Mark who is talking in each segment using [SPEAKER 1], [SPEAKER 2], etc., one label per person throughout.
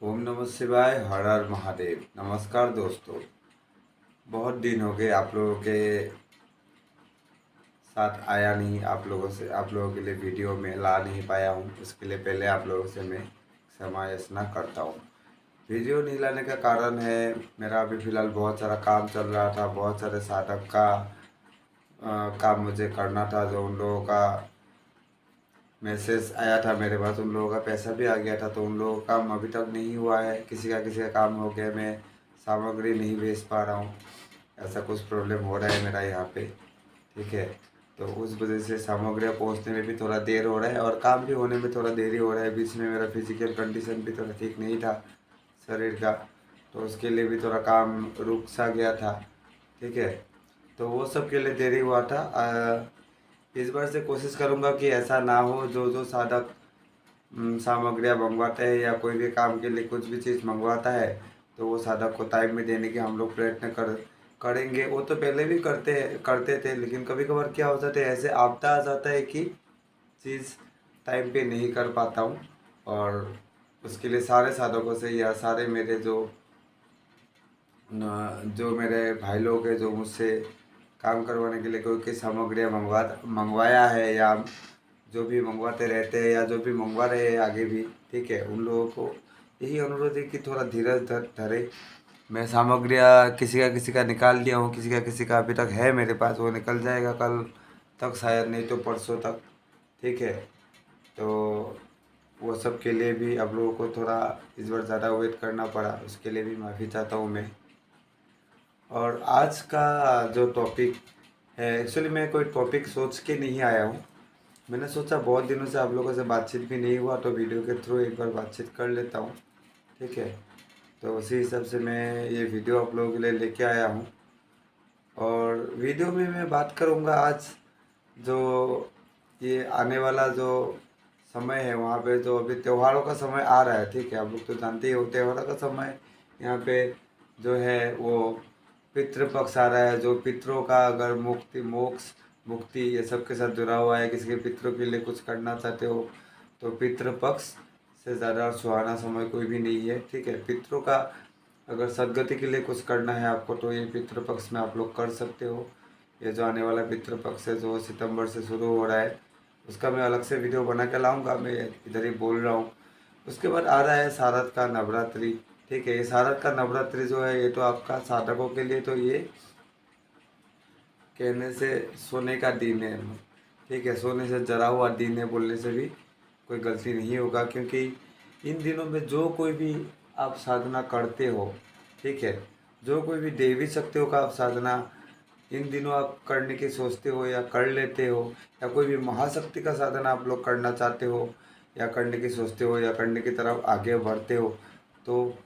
[SPEAKER 1] ओम नमः शिवाय। हर हर महादेव। नमस्कार दोस्तों, बहुत दिन हो गए आप लोगों के साथ आया नहीं, आप लोगों के लिए वीडियो में ला नहीं पाया हूँ। उसके लिए पहले आप लोगों से मैं क्षमा याचना करता हूँ। वीडियो नहीं लाने का कारण है, मेरा अभी फ़िलहाल बहुत सारा काम चल रहा था। बहुत सारे साधक का काम मुझे करना था। जो उन लोगों का मैसेज आया था मेरे पास, उन लोगों का पैसा भी आ गया था, तो उन लोगों का काम अभी तक नहीं हुआ है। किसी का काम हो गया, मैं सामग्री नहीं भेज पा रहा हूँ। ऐसा कुछ प्रॉब्लम हो रहा है मेरा यहाँ पे, ठीक है। तो उस वजह से सामग्रियाँ पहुँचने में भी थोड़ा देर हो रहा है और काम भी होने में थोड़ा देरी हो रहा है। बीच में मेरा फिजिकल कंडीशन भी थोड़ा ठीक नहीं था शरीर का, तो उसके लिए भी थोड़ा काम रुक सा गया था, ठीक है। तो वो सब के लिए देरी हुआ था। इस बार से कोशिश करूँगा कि ऐसा ना हो। जो जो साधक सामग्रियाँ मंगवाते हैं या कोई भी काम के लिए कुछ भी चीज़ मंगवाता है, तो वो साधक को टाइम में देने के हम लोग प्रयत्न करेंगे। वो तो पहले भी करते थे, लेकिन कभी कभार क्या हो जाता है, ऐसे आपदा आ जाता है कि चीज़ टाइम पे नहीं कर पाता हूँ। और उसके लिए सारे साधकों से या सारे मेरे जो मेरे भाई लोग हैं, जो मुझसे काम करवाने के लिए कोई कोई सामग्रियाँ मंगवाया है या जो भी मंगवाते रहते हैं या जो भी मंगवा रहे हैं आगे भी, ठीक है, उन लोगों को यही अनुरोध है कि थोड़ा धीरज धरे। मैं सामग्रियाँ किसी का निकाल लिया हूँ, किसी का अभी तक है मेरे पास। वो निकल जाएगा कल तक शायद, नहीं तो परसों तक, ठीक है। तो वो सब के लिए भी आप लोगों को थोड़ा इस बार ज़्यादा वेट करना पड़ा, उसके लिए भी माफ़ी चाहता हूँ मैं। और आज का जो टॉपिक है, एक्चुअली मैं कोई टॉपिक सोच के नहीं आया हूँ। मैंने सोचा बहुत दिनों से आप लोगों से बातचीत भी नहीं हुआ, तो वीडियो के थ्रू एक बार बातचीत कर लेता हूँ, ठीक है। तो उसी हिसाब से मैं ये वीडियो आप लोगों के लिए लेके आया हूँ। और वीडियो में मैं बात करूँगा आज जो ये आने वाला जो समय है, वहाँ पे जो अभी त्योहारों का समय आ रहा है, ठीक है। आप लोग तो जानते ही हो त्योहारों का समय यहाँ पे जो है वो पितृपक्ष आ रहा है। जो पितरों का अगर मुक्ति ये सब के साथ जुड़ा हुआ है, किसी के पितरों के लिए कुछ करना चाहते हो, तो पितृपक्ष से ज़्यादा सुहाना समय कोई भी नहीं है, ठीक है। पितरों का अगर सदगति के लिए कुछ करना है आपको, तो ये पितृपक्ष में आप लोग कर सकते हो। ये जो आने वाला पितृपक्ष है, जो सितंबर से शुरू हो रहा है, उसका मैं अलग से वीडियो बना के लाऊंगा। मैं इधर ही बोल रहा हूँ। उसके बाद आ रहा है शारद का नवरात्रि, ठीक है। ये शारद का नवरात्रि जो है, ये तो आपका साधकों के लिए तो ये कहने से सोने का दिन है, ठीक है। सोने से जरा हुआ दिन है बोलने से भी कोई गलती नहीं होगा, क्योंकि इन दिनों में जो कोई भी आप साधना करते हो, ठीक है, जो कोई भी देवी शक्तियों का आप साधना इन दिनों आप करने की सोचते हो या कर लेते हो, या कोई भी महाशक्ति का साधना आप लोग करना चाहते हो या करने की सोचते हो या करने की तरफ आगे बढ़ते हो, तो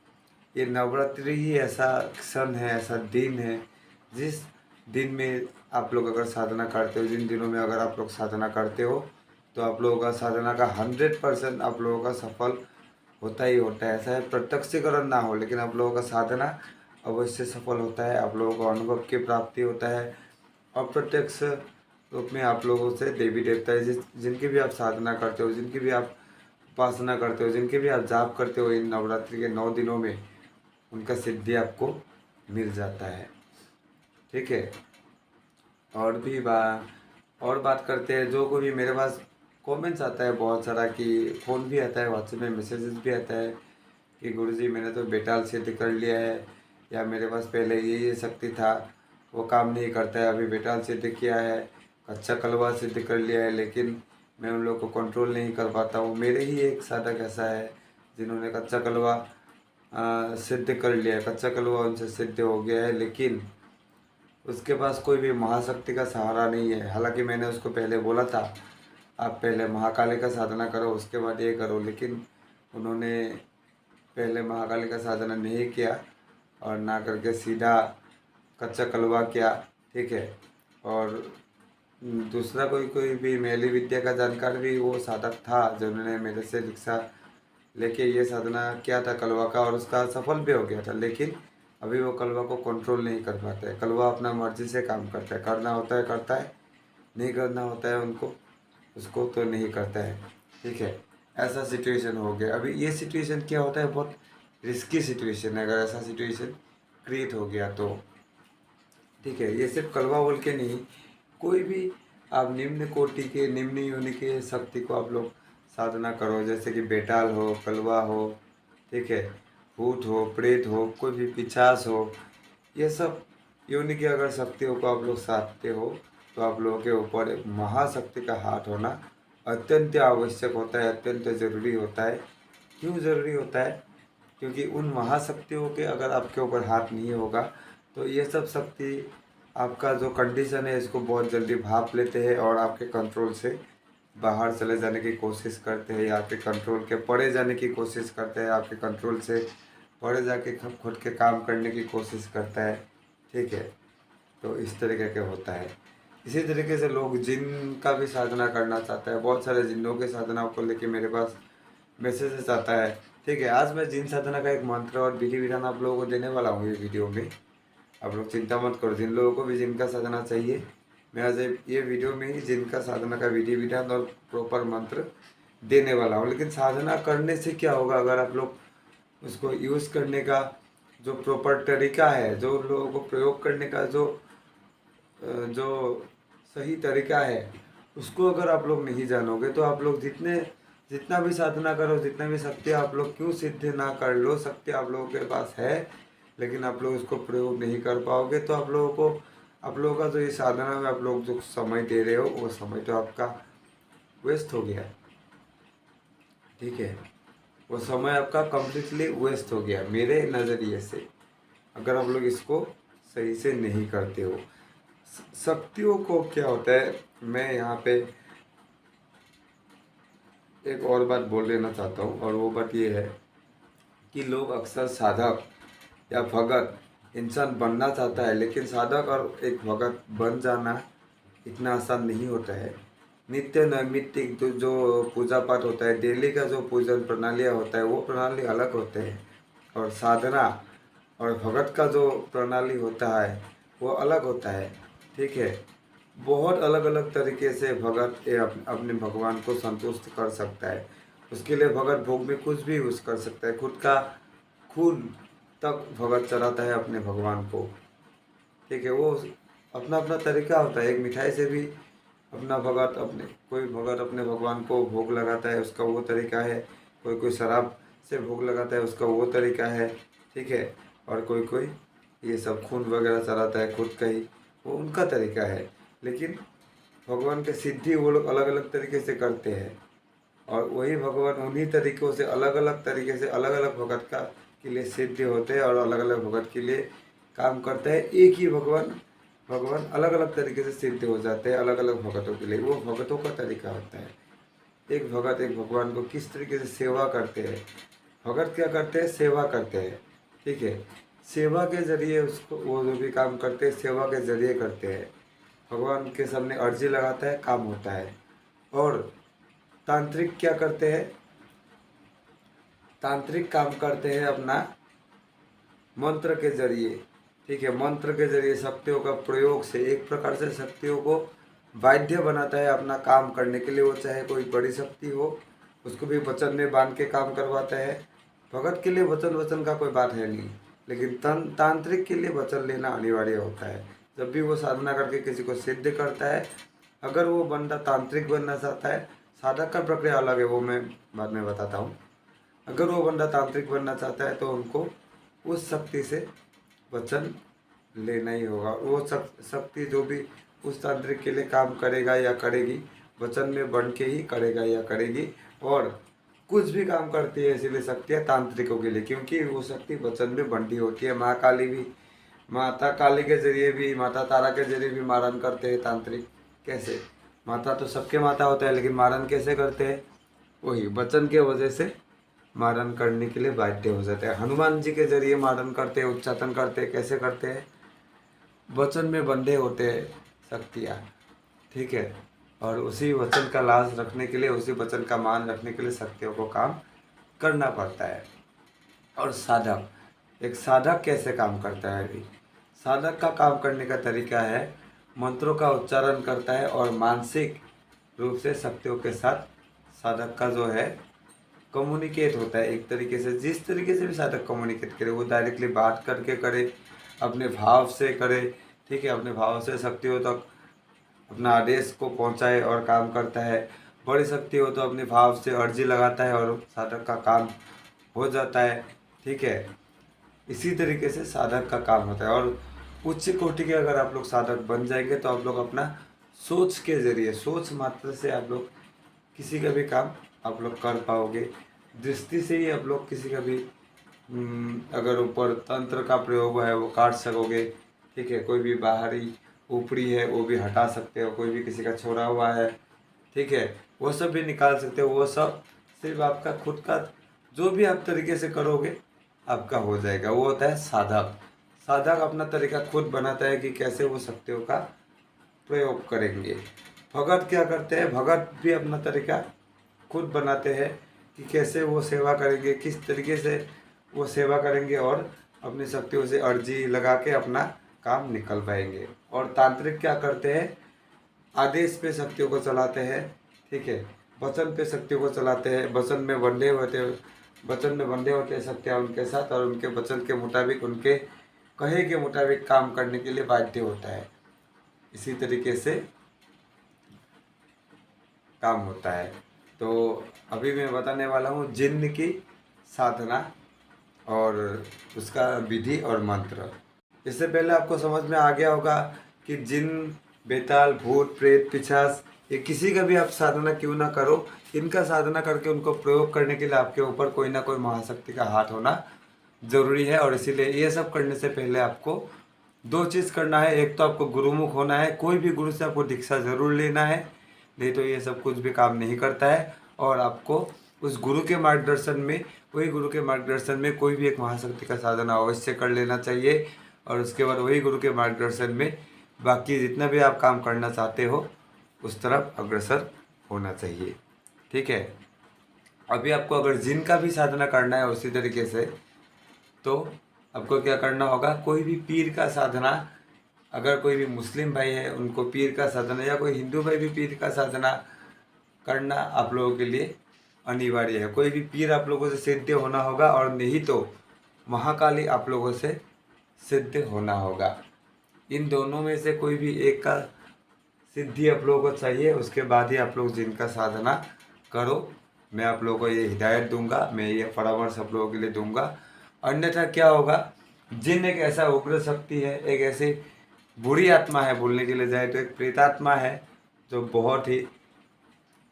[SPEAKER 1] ये नवरात्रि ही ऐसा क्षण है, ऐसा दिन है, जिस दिन में आप लोग अगर साधना करते हो, जिन दिनों में अगर आप लोग साधना करते हो, तो आप लोगों का साधना का 100% आप लोगों का सफल होता ही होता है। ऐसा है प्रत्यक्षीकरण ना हो, लेकिन आप लोगों का साधना अवश्य सफल होता है। आप लोगों को अनुभव की प्राप्ति होता है। अप्रत्यक्ष रूप में आप लोगों से देवी देवता जिनकी भी आप साधना करते हो, जिनकी भी आप उपासना करते हो, जिनके भी आप जाप करते हो, इन नवरात्रि के 9 दिनों में उनका सिद्धि आपको मिल जाता है, ठीक है। और भी और बात करते हैं। जो कोई भी मेरे पास कमेंट्स आता है बहुत सारा, कि फ़ोन भी आता है, व्हाट्सएप में मैसेजेस भी आता है कि गुरुजी मैंने तो बेताल सिद्ध कर लिया है, या मेरे पास पहले ये शक्ति था, वो काम नहीं करता है, अभी बेताल सिद्ध किया है, कच्चा कलवा सिद्ध कर लिया है, लेकिन मैं उन लोग को कंट्रोल नहीं कर पाता हूँ। मेरे ही एक साधक ऐसा है जिन्होंने कच्चा कलवा सिद्ध कर लिया है, कच्चा कलवा उनसे सिद्ध हो गया है, लेकिन उसके पास कोई भी महाशक्ति का सहारा नहीं है। हालांकि मैंने उसको पहले बोला था आप पहले महाकाली का साधना करो, उसके बाद ये करो, लेकिन उन्होंने पहले महाकाली का साधना नहीं किया और ना करके सीधा कच्चा कलवा किया, ठीक है। और दूसरा कोई कोई भी मेली विद्या का जानकार भी वो साधक था, जिन्होंने मेरे से दीक्षा लेके ये साधना किया था कलवा का, और उसका सफल भी हो गया था। लेकिन अभी वो कलवा को कंट्रोल नहीं कर पाते है। कलवा अपना मर्जी से काम करता है, करना होता है करता है, नहीं करना होता है उनको उसको तो नहीं करता है, ठीक है। ऐसा सिचुएशन हो गया। अभी ये सिचुएशन क्या होता है, बहुत रिस्की सिचुएशन है, अगर ऐसा सिचुएशन क्रिएट हो गया तो। ठीक है, ये सिर्फ कलवा बोल के नहीं, कोई भी आप निम्न कोटि के, निम्न योनि के शक्ति को आप लोग साधना करो, जैसे कि बेताल हो, कलवा हो, ठीक है, भूत हो, प्रेत हो, कोई भी पिशाच हो, ये सब योनि की अगर शक्तियों को आप लोग साधते हो तो आप लोगों के ऊपर एक महाशक्ति का हाथ होना अत्यंत आवश्यक होता है, अत्यंत ज़रूरी होता है। क्यों ज़रूरी होता है? क्योंकि उन महाशक्तियों के अगर आपके ऊपर हाथ नहीं होगा तो ये सब शक्ति आपका जो कंडीशन है इसको बहुत जल्दी भाप लेते हैं और आपके कंट्रोल से बाहर चले जाने की कोशिश करते हैं, या आपके कंट्रोल के परे जाने की कोशिश करते हैं, आपके कंट्रोल से परे जाके खुद के काम करने की कोशिश करता है। ठीक है, तो इस तरीके के होता है। इसी तरीके से लोग जिन का भी साधना करना चाहता है, बहुत सारे जिन्नों के साधना को लेके मेरे पास मैसेजेस आता है। ठीक है, आज मैं जिन साधना का एक मंत्र और विधि विधान आप लोगों को देने वाला हूँ ये वीडियो में। आप लोग चिंता मत करो, जिन लोगों को भी जिनका साधना चाहिए, मैं आज ये वीडियो में ही जिनका साधना का विधि विधान और प्रॉपर मंत्र देने वाला हूँ। लेकिन साधना करने से क्या होगा, अगर आप लोग उसको यूज़ करने का जो प्रॉपर तरीका है, जो लोगों को प्रयोग करने का जो सही तरीका है, उसको अगर आप लोग नहीं जानोगे तो आप लोग जितना भी साधना करो, जितना भी शक्ति आप लोग क्यों सिद्ध ना कर लो, शक्ति आप लोगों के पास है लेकिन आप लोग उसको प्रयोग नहीं कर पाओगे, तो आप लोगों का जो ये साधना में आप लोग जो समय दे रहे हो वो समय तो आपका वेस्ट हो गया। ठीक है, वो समय आपका कम्प्लीटली वेस्ट हो गया मेरे नज़रिए से, अगर आप लोग इसको सही से नहीं करते हो। शक्तियों को क्या होता है, मैं यहाँ पे एक और बात बोल देना चाहता हूँ, और वो बात ये है कि लोग अक्सर साधक या भगत इंसान बनना चाहता है, लेकिन साधक और एक भगत बन जाना इतना आसान नहीं होता है। नित्य नैमित्तिक जो पूजा पाठ होता है, डेली का जो पूजन प्रणालियाँ होता है, वो प्रणाली अलग होते हैं, और साधना और भगत का जो प्रणाली होता है वो अलग होता है। ठीक है, बहुत अलग अलग तरीके से भगत अपने भगवान को संतुष्ट कर सकता है। उसके लिए भगत भोग में कुछ भी यूज़ कर सकता है, खुद का खून तक भगत चढ़ाता है अपने भगवान को। ठीक है, वो अपना अपना तरीका होता है। एक मिठाई से भी कोई भगत अपने भगवान को भोग लगाता है, उसका वो तरीका है। कोई शराब से भोग लगाता है, उसका वो तरीका है। ठीक है, और कोई ये सब खून वगैरह चढ़ाता है खुद का ही, वो उनका तरीका है। लेकिन भगवान के सिद्धि वो लोग अलग अलग तरीके से करते हैं, और वही भगवान उन्हीं तरीक़ों से अलग अलग तरीके से अलग अलग भगत के लिए सिद्ध होते हैं, और अलग अलग भगत के लिए काम करते हैं। एक ही भगवान अलग अलग तरीके से सिद्ध हो जाते हैं अलग अलग भगतों के लिए, वो भगतों का तरीका होता है। एक भगत एक भगवान को किस तरीके से सेवा करते हैं, भगत क्या करते हैं, सेवा करते हैं। ठीक है, सेवा के जरिए उसको वो जो भी काम करते हैं सेवा के जरिए करते हैं। भगवान के सामने अर्जी लगाता है, काम होता है। और तांत्रिक क्या करते हैं, तांत्रिक काम करते हैं अपना मंत्र के जरिए। ठीक है, मंत्र के जरिए शक्तियों का प्रयोग से एक प्रकार से शक्तियों को बाध्य बनाता है अपना काम करने के लिए। वो चाहे कोई बड़ी शक्ति हो, उसको भी वचन में बांध के काम करवाता है। भगत के लिए वचन का कोई बात है नहीं, लेकिन तांत्रिक के लिए वचन लेना अनिवार्य होता है। जब भी वो साधना करके किसी को सिद्ध करता है, अगर वो बंदा तांत्रिक बनना चाहता है, साधक का प्रक्रिया अलग है, वो मैं बाद में बताता हूँ। अगर वो बंदा तांत्रिक बनना चाहता है तो उनको उस शक्ति से वचन लेना ही होगा। वो शक्ति जो भी उस तांत्रिक के लिए काम करेगा या करेगी, वचन में बन के ही करेगा या करेगी। और कुछ भी काम करती है इसीलिए शक्तियाँ तांत्रिकों के लिए, क्योंकि वो शक्ति वचन में बंटी होती है। माता काली के जरिए भी, माता तारा के जरिए भी मारन करते हैं तांत्रिक। कैसे? माता तो सबके माता होता है, लेकिन मारन कैसे करते हैं? वही वचन के वजह से मारन करने के लिए बाध्य हो जाते हैं। हनुमान जी के जरिए मारन करते हैं, उच्चाटन करते हैं। कैसे करते हैं? वचन में बंधे होते हैं शक्तियाँ। ठीक है, और उसी वचन का लाज रखने के लिए, उसी वचन का मान रखने के लिए शक्तियों को काम करना पड़ता है। और एक साधक कैसे काम करता है? अभी साधक का काम करने का तरीका है, मंत्रों का उच्चारण करता है और मानसिक रूप से शक्तियों के साथ साधक का जो है कम्युनिकेट होता है एक तरीके से। जिस तरीके से भी साधक कम्युनिकेट करे, वो डायरेक्टली बात करके करे, अपने भाव से करे, ठीक है, अपने भाव से शक्तियों तक अपना आदेश को पहुंचाए और काम करता है। बड़ी शक्ति हो तो अपने भाव से अर्जी लगाता है और साधक का काम हो जाता है, ठीक है। इसी तरीके से साधक का काम होता है। और उच्च कोटि के अगर आप लोग साधक बन जाएंगे तो आप लोग अपना सोच के जरिए, सोच मात्र से आप लोग किसी का भी काम आप लोग कर पाओगे। दृष्टि से ही आप लोग किसी का भी अगर ऊपर तंत्र का प्रयोग है वो काट सकोगे, ठीक है। कोई भी बाहरी ऊपरी है वो भी हटा सकते हो, कोई भी किसी का छोड़ा हुआ है, ठीक है, वो सब भी निकाल सकते हो। वो सब सिर्फ आपका खुद का जो भी आप तरीके से करोगे आपका हो जाएगा। वो होता है साधक। साधक अपना तरीका खुद बनाता है कि कैसे वो शक्तियों का प्रयोग करेंगे। भगत क्या करते हैं, भगत भी अपना तरीका खुद बनाते हैं कि कैसे वो सेवा करेंगे, किस तरीके से वो सेवा करेंगे और अपनी शक्तियों से अर्जी लगा के अपना काम निकल पाएंगे। और तांत्रिक क्या करते हैं, आदेश पे शक्तियों को चलाते हैं, ठीक है, वचन पे शक्तियों को चलाते हैं। वचन में बंधे होते हैं शक्तियाँ उनके साथ, और उनके वचन के मुताबिक, उनके कहे के मुताबिक काम करने के लिए बाध्य होता है। इसी तरीके से काम होता है। तो अभी मैं बताने वाला हूँ जिन्न की साधना और उसका विधि और मंत्र। इससे पहले आपको समझ में आ गया होगा कि जिन्न, बेताल, भूत, प्रेत, पिशाच, ये किसी का भी आप साधना क्यों ना करो, इनका साधना करके उनको प्रयोग करने के लिए आपके ऊपर कोई ना कोई महाशक्ति का हाथ होना ज़रूरी है। और इसीलिए ये सब करने से पहले आपको दो चीज़ करना है। एक तो आपको गुरुमुख होना है, कोई भी गुरु से आपको दीक्षा ज़रूर लेना है, नहीं तो ये सब कुछ भी काम नहीं करता है। और आपको उस गुरु के मार्गदर्शन में, वही गुरु के मार्गदर्शन में कोई भी एक महाशक्ति का साधना अवश्य कर लेना चाहिए। और उसके बाद वही गुरु के मार्गदर्शन में बाकी जितना भी आप काम करना चाहते हो उस तरफ अग्रसर होना चाहिए, ठीक है। अभी आपको अगर जिन का भी साधना करना है उसी तरीके से, तो आपको क्या करना होगा, कोई भी पीर का साधना, अगर कोई भी मुस्लिम भाई है उनको पीर का साधना, या कोई हिंदू भाई भी पीर का साधना करना आप लोगों के लिए अनिवार्य है। कोई भी पीर आप लोगों से सिद्ध होना होगा, और नहीं तो महाकाली आप लोगों से सिद्ध होना होगा। इन दोनों में से कोई भी एक का सिद्धि आप लोगों को चाहिए, उसके बाद ही आप लोग जिनका साधना करो। मैं आप लोगों को ये हिदायत दूंगा, मैं ये परामर्श आप लोगों के लिए दूंगा। अन्यथा क्या होगा, जिन एक ऐसा उग्र शक्ति है, एक ऐसी बुरी आत्मा है, बोलने के लिए जाए तो एक प्रेतात्मा है जो बहुत ही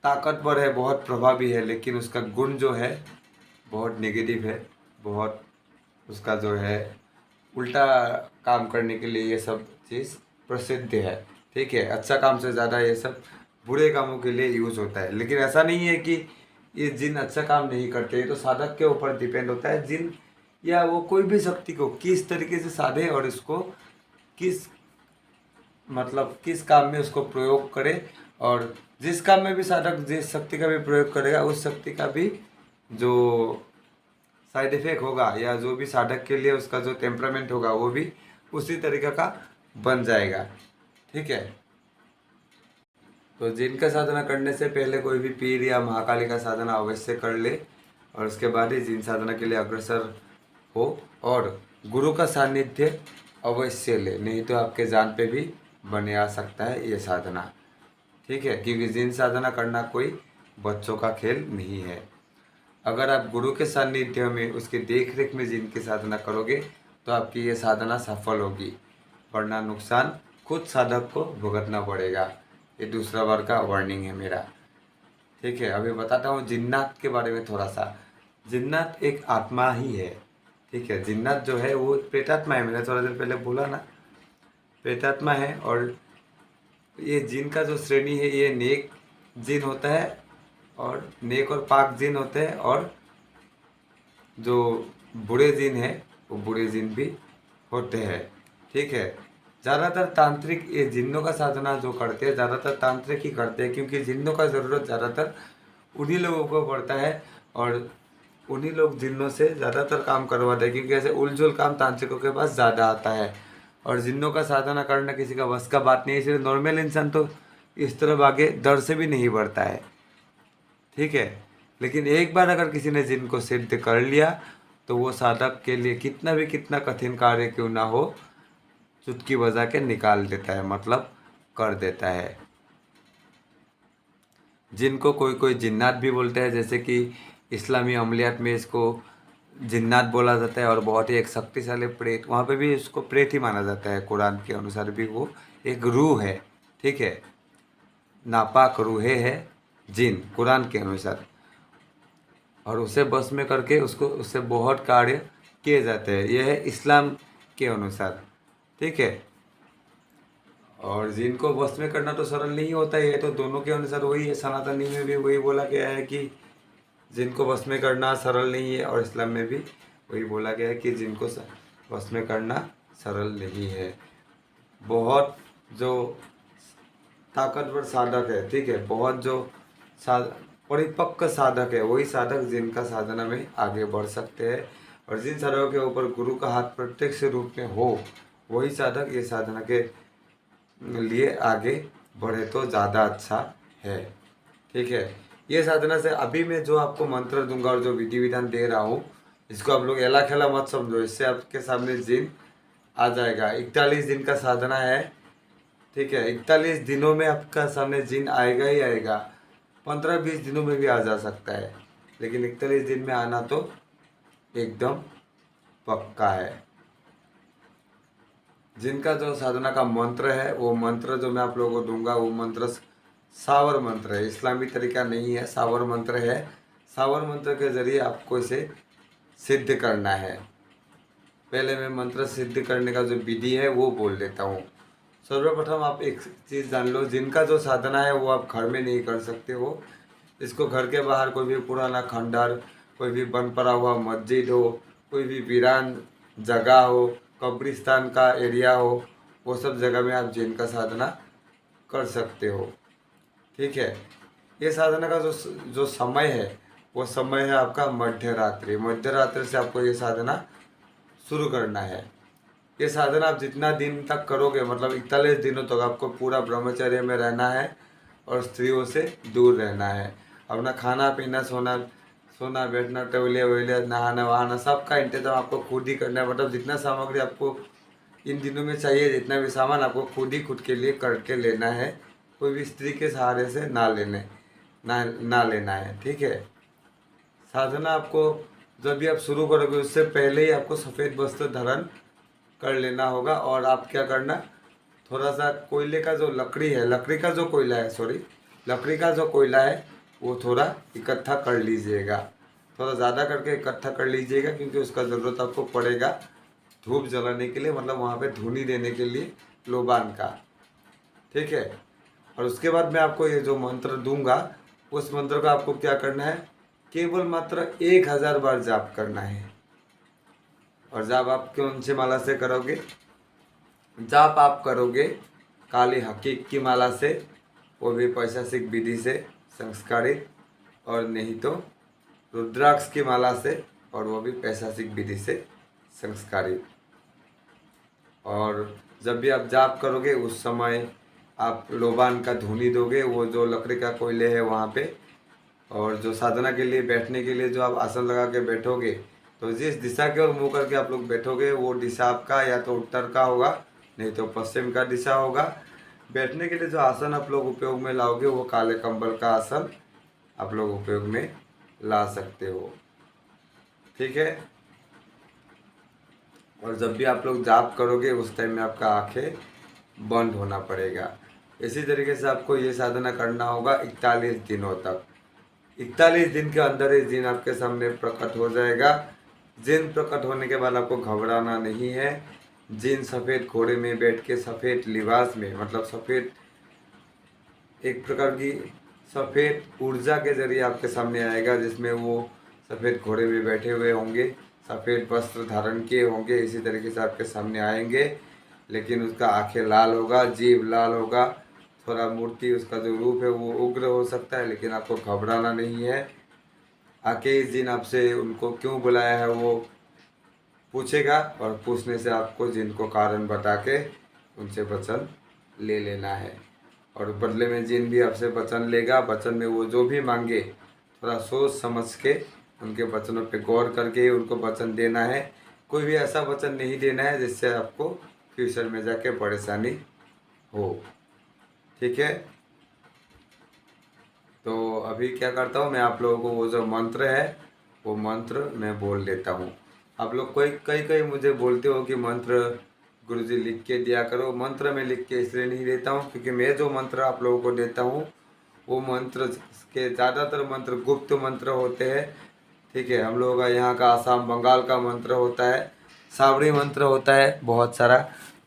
[SPEAKER 1] ताकतवर है, बहुत प्रभावी है, लेकिन उसका गुण जो है बहुत नेगेटिव है, बहुत उसका जो है उल्टा काम करने के लिए ये सब चीज़ प्रसिद्ध है, ठीक है। अच्छा काम से ज़्यादा ये सब बुरे कामों के लिए यूज़ होता है। लेकिन ऐसा नहीं है कि ये जिन अच्छा काम नहीं करते, ये तो साधक के ऊपर डिपेंड होता है। जिन या वो कोई भी शक्ति को किस तरीके से साधे और इसको किस किस काम में उसको प्रयोग करे, और जिस काम में भी साधक जिस शक्ति का भी प्रयोग करेगा उस शक्ति का भी जो साइड इफेक्ट होगा, या जो भी साधक के लिए उसका जो टेम्परामेंट होगा वो भी उसी तरीके का बन जाएगा, ठीक है। तो जिनका साधना करने से पहले कोई भी पीर या महाकाली का साधना अवश्य कर ले, और उसके बाद ही जिन साधना के लिए अग्रसर हो, और गुरु का सानिध्य अवश्य ले, नहीं तो आपके जान पे भी बने आ सकता है ये साधना, ठीक है। क्योंकि जिन साधना करना कोई बच्चों का खेल नहीं है। अगर आप गुरु के सानिध्य में, उसके देख रेख में जिनकी साधना करोगे तो आपकी ये साधना सफल होगी, वरना नुकसान खुद साधक को भुगतना पड़ेगा। ये दूसरा बार का वार्निंग है मेरा, ठीक है। अभी बताता हूँ जिन्नात के बारे में थोड़ा सा। जिन्नात एक आत्मा ही है, ठीक है। जिन्नात जो है वो प्रेतात्मा है, मैंने थोड़ा देर पहले बोला ना, प्रेतात्मा है। और ये जिन का जो श्रेणी है, ये नेक जिन होता है, और नेक और पाक जिन होते हैं, और जो बुरे जिन है वो बुरे जिन भी होते हैं, ठीक है। ज़्यादातर तांत्रिक ये जिन्नों का साधना जो करते हैं, ज़्यादातर तांत्रिक ही करते हैं, क्योंकि जिन्नों का ज़रूरत ज़्यादातर उन्हीं लोगों को पड़ता है, और उन्हीं लोग जिन्नों से ज़्यादातर काम करवाते हैं, क्योंकि ऐसे उलझुल काम तांत्रिकों के पास ज़्यादा आता है। और जिन्नों का साधना करना किसी का बस का बात नहीं है, इसलिए नॉर्मल इंसान तो इस तरफ आगे डर से भी नहीं बढ़ता है, ठीक है। लेकिन एक बार अगर किसी ने जिन को सिद्ध कर लिया तो वो साधक के लिए कितना कठिन कार्य क्यों ना हो, चुटकी बजा के निकाल देता है, मतलब कर देता है। जिनको कोई कोई जिन्नात भी बोलते हैं, जैसे कि इस्लामी अमलियात में इसको जिन्नात बोला जाता है, और बहुत ही एक शक्तिशाली प्रेत, वहाँ पे भी इसको प्रेत ही माना जाता है। कुरान के अनुसार भी वो एक रूह है, ठीक है, नापाक रूहे है जिन, कुरान के अनुसार। और उसे बस में करके उसको उससे बहुत कार्य किए जाते हैं, यह है इस्लाम के अनुसार, ठीक है। और जिनको वश में करना तो सरल नहीं होता है, ये तो दोनों के अनुसार वही है। सनातनी में भी वही बोला गया है कि जिनको वश में करना सरल नहीं है, और इस्लाम में भी वही बोला गया है कि जिनको वश में करना सरल नहीं है। बहुत जो ताकतवर साधक है, ठीक है, बहुत जो परिपक्व साधक है, वही साधक जिनका साधना में आगे बढ़ सकते हैं। और जिन साधकों के ऊपर गुरु का हाथ प्रत्यक्ष रूप में हो, वही साधक ये साधना के लिए आगे बढ़े तो ज़्यादा अच्छा है, ठीक है। ये साधना से अभी मैं जो आपको मंत्र दूंगा और जो विधि विधान दे रहा हूँ, इसको आप लोग एला खेला मत समझो। इससे आपके सामने जिन आ जाएगा। 41 दिन का साधना है, ठीक है। 41 दिनों में आपका सामने जिन आएगा ही आएगा। 15-20 दिनों में भी आ जा सकता है, लेकिन 41 दिन में आना तो एकदम पक्का है। जिनका जो साधना का मंत्र है, वो मंत्र जो मैं आप लोगों को दूंगा, वो मंत्र सावर मंत्र है, इस्लामी तरीका नहीं है, सावर मंत्र है। सावर मंत्र के जरिए आपको इसे सिद्ध करना है। पहले मैं मंत्र सिद्ध करने का जो विधि है वो बोल देता हूँ। सर्वप्रथम आप एक चीज़ जान लो, जिनका जो साधना है वो आप घर में नहीं कर सकते हो। इसको घर के बाहर कोई भी पुराना खंडर, कोई भी बंद पड़ा हुआ मस्जिद हो, कोई भी वीरान जगह हो, कब्रिस्तान का एरिया हो, वो सब जगह में आप जिन का साधना कर सकते हो, ठीक है। ये साधना का जो समय है, वो समय है आपका मध्य रात्रि। मध्य रात्रि से आपको ये साधना शुरू करना है। ये साधना आप जितना दिन तक करोगे, मतलब 41 दिनों तक आपको पूरा ब्रह्मचर्य में रहना है और स्त्रियों से दूर रहना है। अपना खाना पीना, सोना बैठना, टोले वेले, नहाना वहाना, सबका इंतजाम आपको खुद ही करना है। मतलब जितना सामग्री आपको इन दिनों में चाहिए, जितना भी सामान आपको खुद के लिए करके लेना है। कोई भी स्त्री के सहारे से ना लेना है, ठीक है। साधना आपको जब भी आप शुरू करोगे, उससे पहले ही आपको सफ़ेद वस्त्र धारण कर लेना होगा। और आप क्या करना, थोड़ा सा कोयले का जो लकड़ी है, लकड़ी का जो कोयला है वो थोड़ा इकट्ठा कर लीजिएगा। थोड़ा ज़्यादा करके इकट्ठा कर लीजिएगा, क्योंकि उसका ज़रूरत आपको पड़ेगा धूप जलाने के लिए, मतलब वहाँ पे धुनी देने के लिए लोबान का, ठीक है। और उसके बाद मैं आपको ये जो मंत्र दूंगा, उस मंत्र को आपको क्या करना है, केवल मात्र 1000 बार जाप करना है। और जाप आप कौन सी माला से करोगे, जाप आप करोगे काली हकीक की माला से, वो भी पैशासिक विधि से संस्कारित, और नहीं तो रुद्राक्ष की माला से, और वो भी पैशासिक विधि से संस्कारित। और जब भी आप जाप करोगे, उस समय आप लोबान का धुनी दोगे, वो जो लकड़ी का कोयले है वहाँ पे। और जो साधना के लिए बैठने के लिए जो आप आसन लगा के बैठोगे, तो जिस दिशा की ओर मुँह करके आप लोग बैठोगे, वो दिशा आपका या तो उत्तर का होगा, नहीं तो पश्चिम का दिशा होगा। बैठने के लिए जो आसन आप लोग उपयोग में लाओगे, वो काले कंबल का आसन आप लोग उपयोग में ला सकते हो, ठीक है। और जब भी आप लोग जाप करोगे, उस टाइम में आपका आंखें बंद होना पड़ेगा। इसी तरीके से आपको ये साधना करना होगा 41 दिनों तक। 41 दिन के अंदर ही जिन आपके सामने प्रकट हो जाएगा। जिन प्रकट होने के बाद आपको घबराना नहीं है। जिन सफ़ेद घोड़े में बैठ के, सफ़ेद लिबास में, मतलब सफ़ेद एक प्रकार की सफ़ेद ऊर्जा के जरिए आपके सामने आएगा, जिसमें वो सफ़ेद घोड़े में बैठे हुए होंगे, सफ़ेद वस्त्र धारण किए होंगे, इसी तरीके से आपके सामने आएंगे। लेकिन उसका आंखें लाल होगा, जीभ लाल होगा, थोड़ा मूर्ति उसका जो रूप है वो उग्र हो सकता है, लेकिन आपको घबराना नहीं है। आके इस दिन आपसे उनको क्यों बुलाया है वो पूछेगा, और पूछने से आपको जिनको कारण बता के उनसे वचन ले लेना है। और बदले में जिन भी आपसे वचन लेगा, वचन में वो जो भी मांगे, थोड़ा सोच समझ के उनके वचनों पे गौर करके उनको वचन देना है। कोई भी ऐसा वचन नहीं देना है जिससे आपको फ्यूचर में जाके परेशानी हो। ठीक है, तो अभी क्या करता हूँ मैं, आप लोगों को वो जो मंत्र है वो मंत्र मैं बोल देता हूँ। आप लोग कई कई मुझे बोलते हो कि मंत्र गुरुजी लिख के दिया करो। मंत्र में लिख के इसलिए नहीं देता हूँ क्योंकि मैं जो मंत्र आप लोगों को देता हूँ वो मंत्र के ज़्यादातर मंत्र गुप्त मंत्र होते हैं। ठीक है, हम लोगों का यहाँ का आसाम बंगाल का मंत्र होता है, सावरी मंत्र होता है बहुत सारा।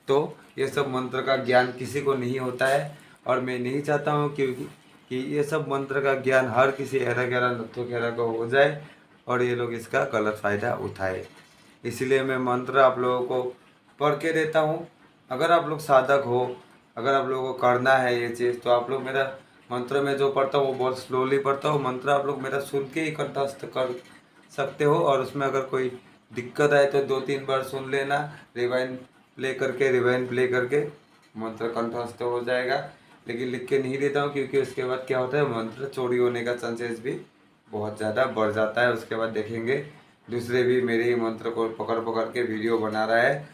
[SPEAKER 1] तो ये सब मंत्र का ज्ञान किसी को नहीं होता है और मैं नहीं चाहता हूँ कि ये सब मंत्र का ज्ञान हर किसी एरा गहरा नत्थो खेरा को हो जाए और ये लोग इसका गलत फ़ायदा उठाए। इसलिए मैं मंत्र आप लोगों को पढ़ के देता हूँ। अगर आप लोग साधक हो, अगर आप लोगों को करना है ये चीज़, तो आप लोग मेरा मंत्र में जो पढ़ता हूँ वो बहुत स्लोली पढ़ता हूँ। मंत्र आप लोग मेरा सुन के ही कंठस्थ कर सकते हो और उसमें अगर कोई दिक्कत आए तो 2-3 बार सुन लेना, रिवाइंड प्ले करके मंत्र कंठस्थ हो जाएगा। लेकिन लिख के नहीं देता हूँ क्योंकि उसके बाद क्या होता है, मंत्र चोरी होने का चांसेस भी बहुत ज़्यादा बढ़ जाता है। उसके बाद देखेंगे दूसरे भी मेरे ही मंत्र को पकड़ पकड़ के वीडियो बना रहा है,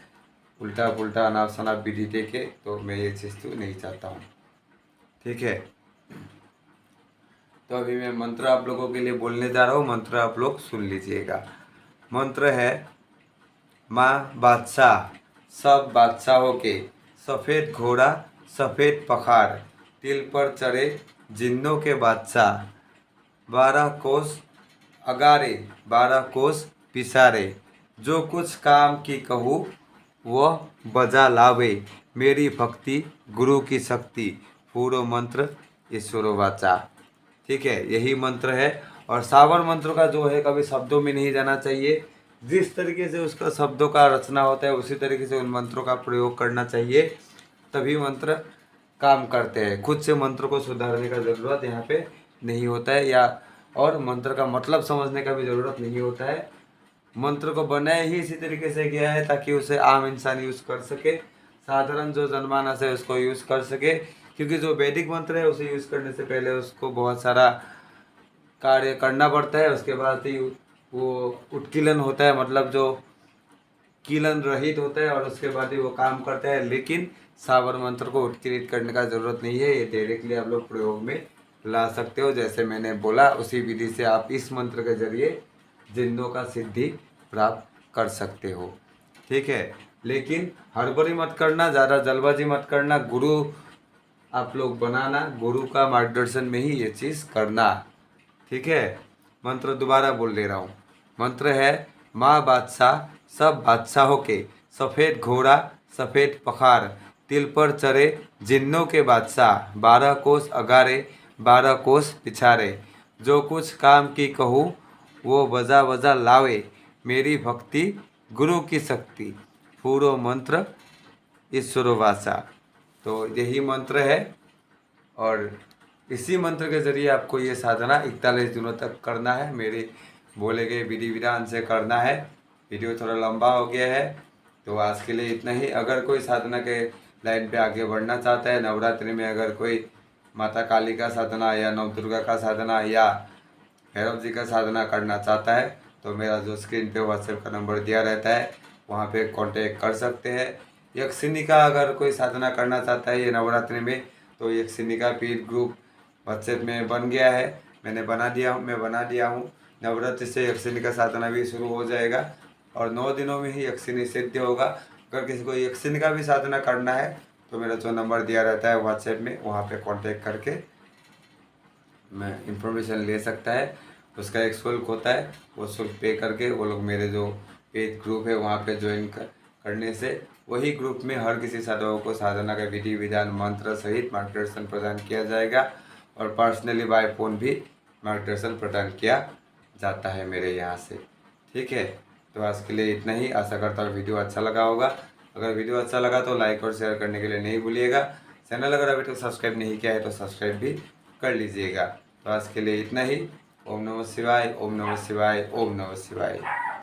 [SPEAKER 1] उल्टा पुल्टा अनाप शनाप विधि दे के, तो मैं ये चीज़ तो नहीं चाहता हूँ। ठीक है, तो अभी मैं मंत्र आप लोगों के लिए बोलने जा रहा हूँ, मंत्र आप लोग सुन लीजिएगा। मंत्र है माँ बादशाह सब बादशाहों के, सफ़ेद घोड़ा सफ़ेद पखार, तिल पर चढ़े जिन्नों के बादशाह, 12 कोस अगारे 12 कोस पिसारे, जो कुछ काम की कहूँ वह बजा लावे, मेरी भक्ति गुरु की शक्ति, पूरो मंत्र ईश्वरो वाचा। ठीक है, यही मंत्र है। और सावर मंत्र का जो है कभी शब्दों में नहीं जाना चाहिए। जिस तरीके से उसका शब्दों का रचना होता है उसी तरीके से उन मंत्रों का प्रयोग करना चाहिए, तभी मंत्र काम करते हैं। खुद से मंत्र को सुधारने का ज़रूरत यहाँ पे नहीं होता है, या और मंत्र का मतलब समझने का भी ज़रूरत नहीं होता है। मंत्र को बनाया ही इसी तरीके से गया है ताकि उसे आम इंसान यूज़ कर सके, साधारण जो जनमानस है उसको यूज़ कर सके। क्योंकि जो वैदिक मंत्र है उसे यूज़ करने से पहले उसको बहुत सारा कार्य करना पड़ता है, उसके बाद ही वो उत्कीलन होता है, मतलब जो कीलन रहित होता है, और उसके बाद ही वो काम करता है। लेकिन सावर मंत्र को उत्कीर्णित करने का ज़रूरत नहीं है, ये डायरेक्टली आप लोग प्रयोग में ला सकते हो। जैसे मैंने बोला उसी विधि से आप इस मंत्र के जरिए जिन्नों का सिद्धि प्राप्त कर सकते हो। ठीक है, लेकिन हड़बड़ी मत करना, ज़्यादा जल्दबाजी मत करना, गुरु आप लोग बनाना, गुरु का मार्गदर्शन में ही ये चीज़ करना। ठीक है, मंत्र दोबारा बोल दे रहा हूँ। मंत्र है माँ बादशाह सब बादशाहों के, सफ़ेद घोड़ा सफ़ेद पखार, तिल पर चढ़े जिन्नों के बादशाह, 12 कोस अगारे 12 कोस पिछारे, जो कुछ काम की कहूँ वो बजा बजा लावे, मेरी भक्ति गुरु की शक्ति, पूरो मंत्र ईश्वरो वाचा। तो यही मंत्र है और इसी मंत्र के जरिए आपको ये साधना 41 दिनों तक करना है, मेरे बोले गए विधि विधान से करना है। वीडियो थोड़ा लंबा हो गया है तो आज के लिए इतना ही। अगर कोई साधना के लाइन पे आगे बढ़ना चाहता है, नवरात्रि में अगर कोई माता काली का साधना या नव दुर्गा का साधना या भैरव जी का साधना करना चाहता है, तो मेरा जो स्क्रीन पे व्हाट्सएप का नंबर दिया रहता है वहाँ पे कांटेक्ट कर सकते हैं। यक्षिणी का अगर कोई साधना करना चाहता है ये नवरात्रि में, तो यक्षिणी का पीर ग्रुप व्हाट्सएप में बन गया है, मैं बना दिया हूँ। नवरात्रि से यक्षिणी का साधना भी शुरू हो जाएगा और 9 दिनों में ही यक्षिणी सिद्ध होगा। अगर किसी को यक्षिणी का भी साधना करना है तो मेरा जो नंबर दिया रहता है व्हाट्सएप में, वहाँ पे कांटेक्ट करके मैं इंफॉर्मेशन ले सकता है। उसका एक शुल्क होता है, वो शुल्क पे करके वो लोग मेरे जो पेज ग्रुप है वहाँ पे ज्वाइन करने से वही ग्रुप में हर किसी साधक को साधना का विधि विधान मंत्र सहित मार्गदर्शन प्रदान किया जाएगा और पर्सनली बाय फ़ोन भी मार्गदर्शन प्रदान किया जाता है मेरे यहाँ से। ठीक है, तो आज के लिए इतना ही। आशा करता हूँ वीडियो अच्छा लगा होगा। अगर वीडियो अच्छा लगा तो लाइक और शेयर करने के लिए नहीं भूलिएगा। चैनल अगर अभी तक सब्सक्राइब नहीं किया है तो सब्सक्राइब भी कर लीजिएगा। तो आज के लिए इतना ही। ओम नमः शिवाय, ओम नमः शिवाय, ओम नमः शिवाय।